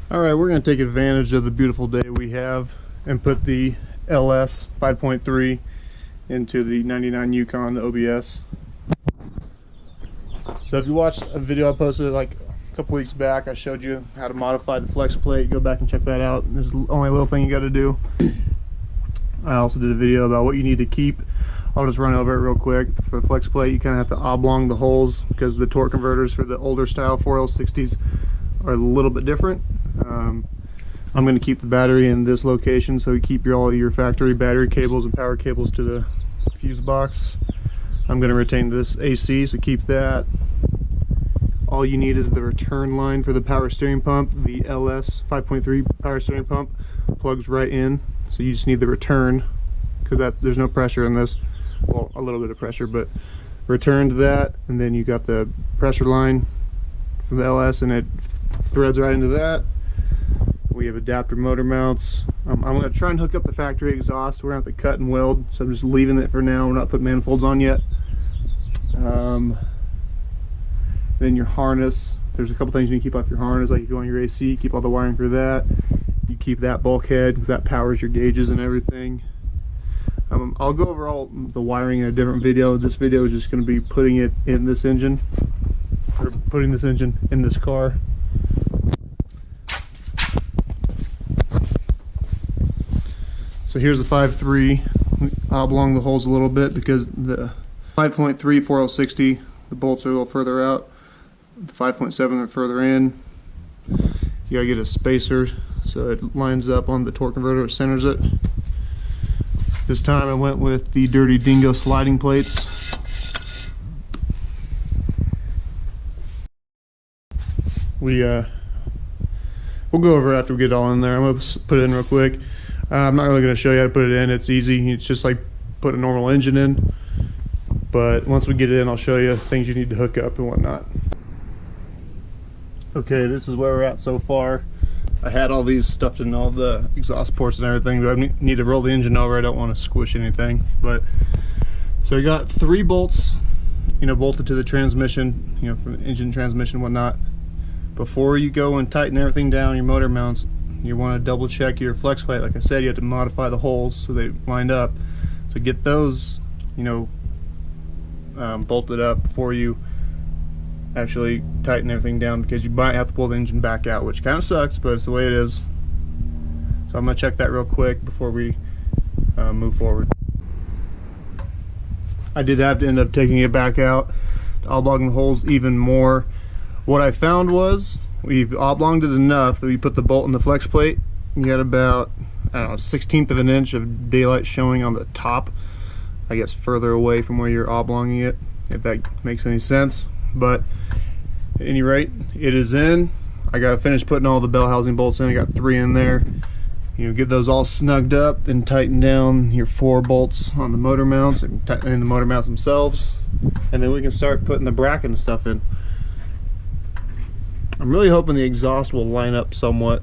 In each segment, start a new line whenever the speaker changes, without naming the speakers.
Alright, we're going to take advantage of the beautiful day we have and put the LS 5.3 into the 99 Yukon, the OBS. So if you watched a video I posted like a couple weeks back, I showed you how to modify the flex plate. Go back and check that out. There's only a little thing you got to do. I also did a video about what you need to keep. I'll just run over it real quick. For the flex plate, you kind of have to oblong the holes because the torque converters for the older style 4L60s are a little bit different. I'm going to keep the battery in this location, so you keep all your factory battery cables and power cables to the fuse box. I'm going to retain this AC, so keep that. All you need is the return line for the power steering pump. The LS 5.3 power steering pump plugs right in, so you just need the return because there's no pressure in this. Well, a little bit of pressure, but return to that, and then you got the pressure line from the LS, and it threads right into that. We have adapter motor mounts. I'm going to try and hook up the factory exhaust. We're going to have to cut and weld, so I'm just leaving it for now. We're not putting manifolds on yet. Then your harness. There's a couple things you need to keep off your harness, like if you want your AC, keep all the wiring for that. You keep that bulkhead because that powers your gauges and everything. I'll go over all the wiring in a different video. This video is just going to be putting it in this engine, or putting this engine in this car. So here's the 5.3. Oblong the holes a little bit because the 5.3 4L60, the bolts are a little further out. The 5.7 are further in. You gotta get a spacer so it lines up on the torque converter, it centers it. This time I went with the Dirty Dingo sliding plates. We'll go over it after we get it all in there. I'm gonna put it in real quick. I'm not really going to show you how to put it in. It's easy. It's just like put a normal engine in. But once we get it in, I'll show you things you need to hook up and whatnot. Okay, this is where we're at so far. I had all these stuffed in all the exhaust ports and everything, but I need to roll the engine over. I don't want to squish anything. But so I got 3 bolts, bolted to the transmission, from the engine transmission and whatnot. Before you go and tighten everything down, your motor mounts, you want to double check your flex plate. Like I said, you have to modify the holes so they lined up. So get those, bolted up before you actually tighten everything down, because you might have to pull the engine back out, which kind of sucks, but it's the way it is. So I'm going to check that real quick before we move forward. I did have to end up taking it back out to oblong the holes even more. What I found was we've oblonged it enough that we put the bolt in the flex plate. You got about, I don't know, 1/16 of an inch of daylight showing on the top. I guess further away from where you're oblonging it, if that makes any sense. But at any rate, it is in. I got to finish putting all the bell housing bolts in. I got 3 in there. Get those all snugged up and tighten down your 4 bolts on the motor mounts and tighten the motor mounts themselves. And then we can start putting the bracket and stuff in. I'm really hoping the exhaust will line up somewhat.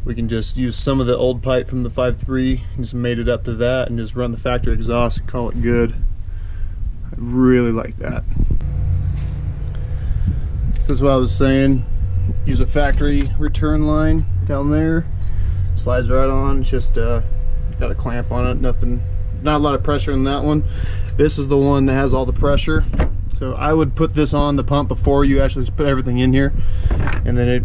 We can just use some of the old pipe from the 5.3 and just mate it up to that and just run the factory exhaust and call it good. I really like that. So this is what I was saying. Use a factory return line down there. Slides right on. It's just got a clamp on it. Not a lot of pressure in that one. This is the one that has all the pressure. So I would put this on the pump before you actually put everything in here, and then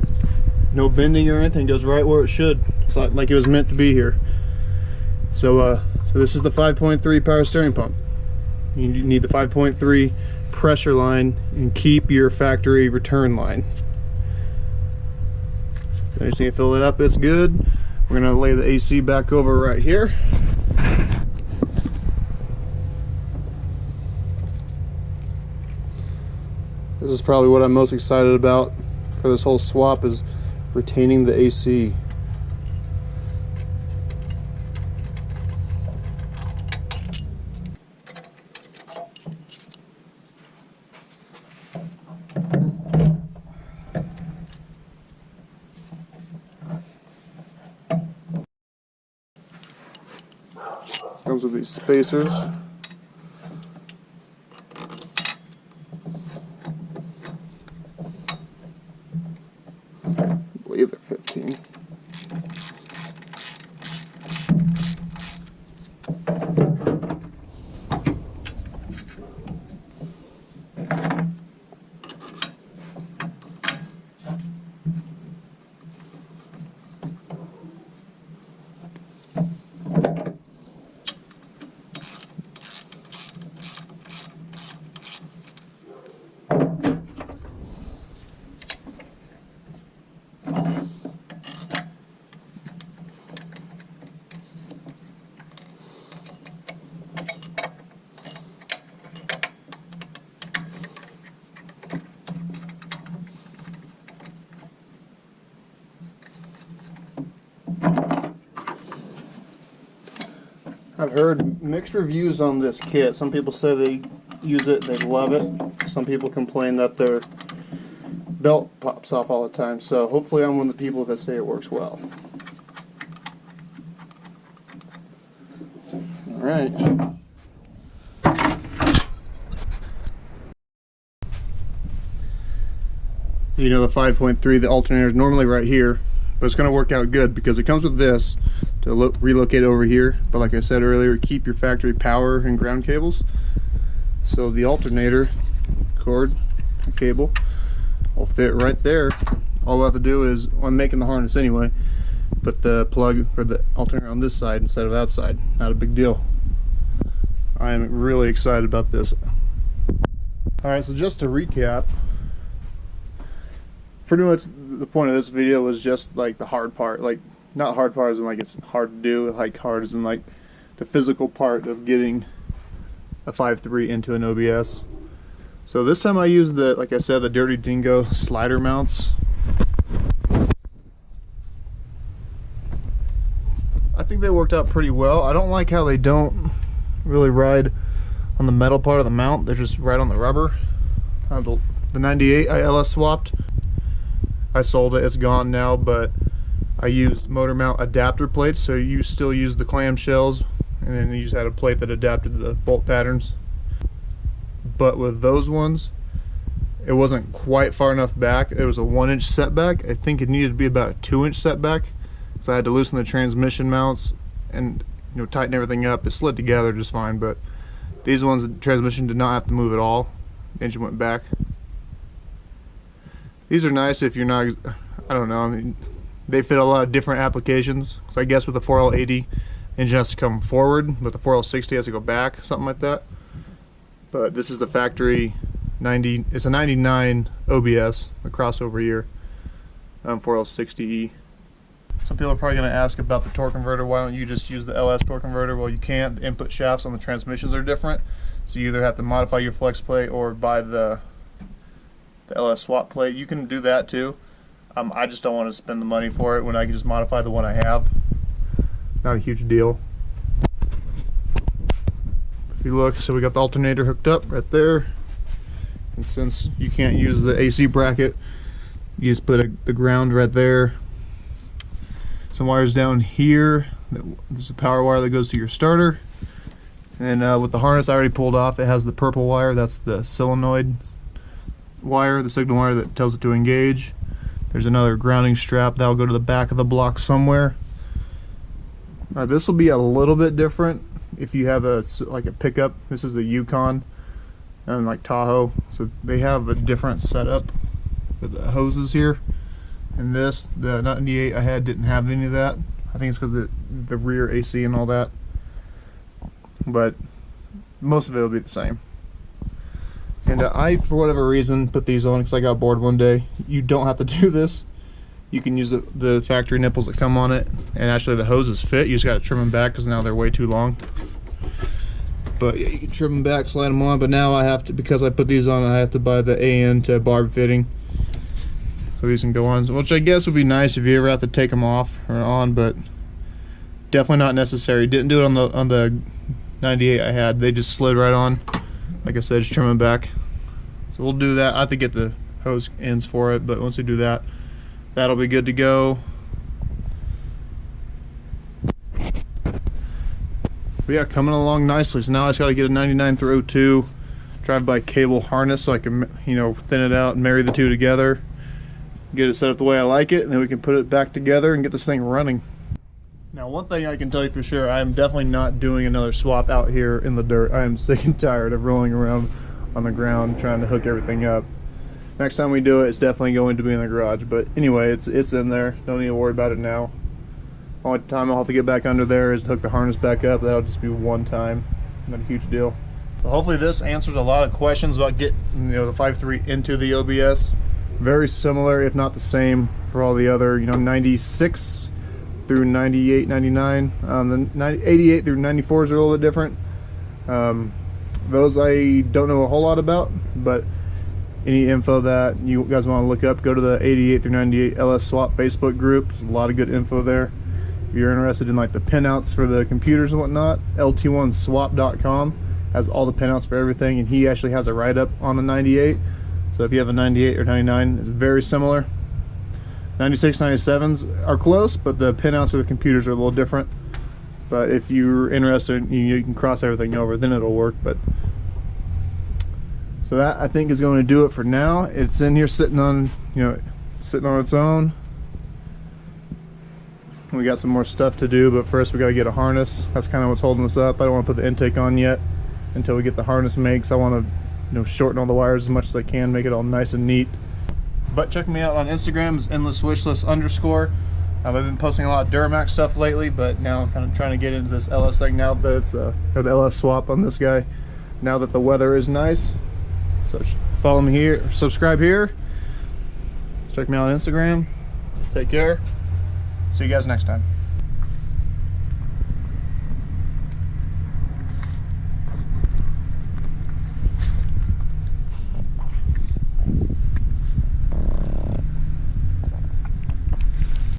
no bending or anything, goes right where it should. It's like it was meant to be here. So this is the 5.3 power steering pump. You need the 5.3 pressure line and keep your factory return line. So I just need to fill it up. It's good. We're gonna lay the AC back over right here. This is probably what I'm most excited about for this whole swap, is retaining the AC. Comes with these spacers. believe they're 15. I've heard mixed reviews on this kit. Some people say they use it, they love it. Some people complain that their belt pops off all the time. So hopefully I'm one of the people that say it works well. Alright. You know, the 5.3, the alternator is normally right here, but it's going to work out good because it comes with this to relocate over here. But like I said earlier, keep your factory power and ground cables. So the alternator cord cable will fit right there. All we have to do is, well, I'm making the harness anyway, put the plug for the alternator on this side instead of that side. Not a big deal. I am really excited about this. Alright, so just to recap, pretty much the point of this video was just like the hard part. Like, not hard part as in like it's hard to do, like hard as in like the physical part of getting a 5.3 into an OBS. So this time I used the, like I said, the Dirty Dingo slider mounts. I think they worked out pretty well. I don't like how they don't really ride on the metal part of the mount. They're just right on the rubber. The 98 I LS swapped. I sold it, it's gone now, but I used motor mount adapter plates, so you still use the clamshells, and then you just had a plate that adapted the bolt patterns. But with those ones, it wasn't quite far enough back. It was a 1-inch setback. I think it needed to be about a 2-inch setback, so I had to loosen the transmission mounts and, you know, tighten everything up. It slid together just fine, but these ones, the transmission did not have to move at all. The engine went back. These are nice if you're not, I don't know, I mean, they fit a lot of different applications. So I guess with the 4L80, engine has to come forward, but the 4L60 has to go back, something like that. But this is the factory 90, it's a 99 OBS, a crossover year, 4L60E. Some people are probably going to ask about the torque converter. Why don't you just use the LS torque converter? Well, you can't. The input shafts on the transmissions are different, so you either have to modify your flex plate or buy the LS swap plate. You can do that too. I just don't want to spend the money for it when I can just modify the one I have. Not a huge deal. If you look, so we got the alternator hooked up right there, and since you can't use the AC bracket, you just put the ground right there. Some wires down here. There's a power wire that goes to your starter, and with the harness I already pulled off, it has the purple wire. That's the solenoid wire, the signal wire that tells it to engage. There's another grounding strap that'll go to the back of the block somewhere. This will be a little bit different if you have like a pickup. This is the Yukon and like Tahoe, so they have a different setup with the hoses here. And this, the 98 I had didn't have any of that. I think it's because of the rear AC and all that. But most of it will be the same. And I, for whatever reason, put these on because I got bored one day. You don't have to do this. You can use the factory nipples that come on it, and actually the hoses fit. You just got to trim them back because now they're way too long. But yeah, you can trim them back, slide them on. But now I have to, because I put these on, I have to buy the AN to barb fitting, so these can go on. Which I guess would be nice if you ever have to take them off or on, but definitely not necessary. Didn't do it on the 98 I had. They just slid right on. Like I said, just trim them back. So we'll do that. I have to get the hose ends for it, but once we do that, that'll be good to go. But yeah, coming along nicely. So now I just got to get a 99 through 02 drive-by cable harness so I can, you know, thin it out and marry the two together. get it set up the way I like it, and then we can put it back together and get this thing running. Now, one thing I can tell you for sure, I am definitely not doing another swap out here in the dirt. I am sick and tired of rolling around on the ground trying to hook everything up. Next time we do it, it's definitely going to be in the garage. But anyway, it's in there. Don't need to worry about it now. Only time I'll have to get back under there is to hook the harness back up. That'll just be one time. Not a huge deal. But hopefully this answers a lot of questions about getting the 5.3 into the OBS. Very similar, if not the same, for all the other 96 through 98, 99. The 88 through 94s are a little bit different. Those I don't know a whole lot about, but any info that you guys want to look up, go to the 88 through 98 LS Swap Facebook group. There's a lot of good info there. If you're interested in like the pinouts for the computers and whatnot, lt1swap.com has all the pinouts for everything, and he actually has a write-up on the 98. So if you have a 98 or 99, it's very similar. 96, 97s are close, but the pinouts for the computers are a little different. But if you're interested, you can cross everything over, then it'll work. But so that, I think, is going to do it for now. It's in here sitting on, sitting on its own. We got some more stuff to do, but first we got to get a harness. That's kind of what's holding us up. I don't want to put the intake on yet until we get the harness made, because I want to, shorten all the wires as much as I can, make it all nice and neat. But check me out on Instagram, is endlesswishlist_. I've been posting a lot of Duramax stuff lately, but now I'm kind of trying to get into this LS thing now that it's or the LS swap on this guy. Now that the weather is nice, so follow me here, subscribe here. Check me out on Instagram. Take care. See you guys next time.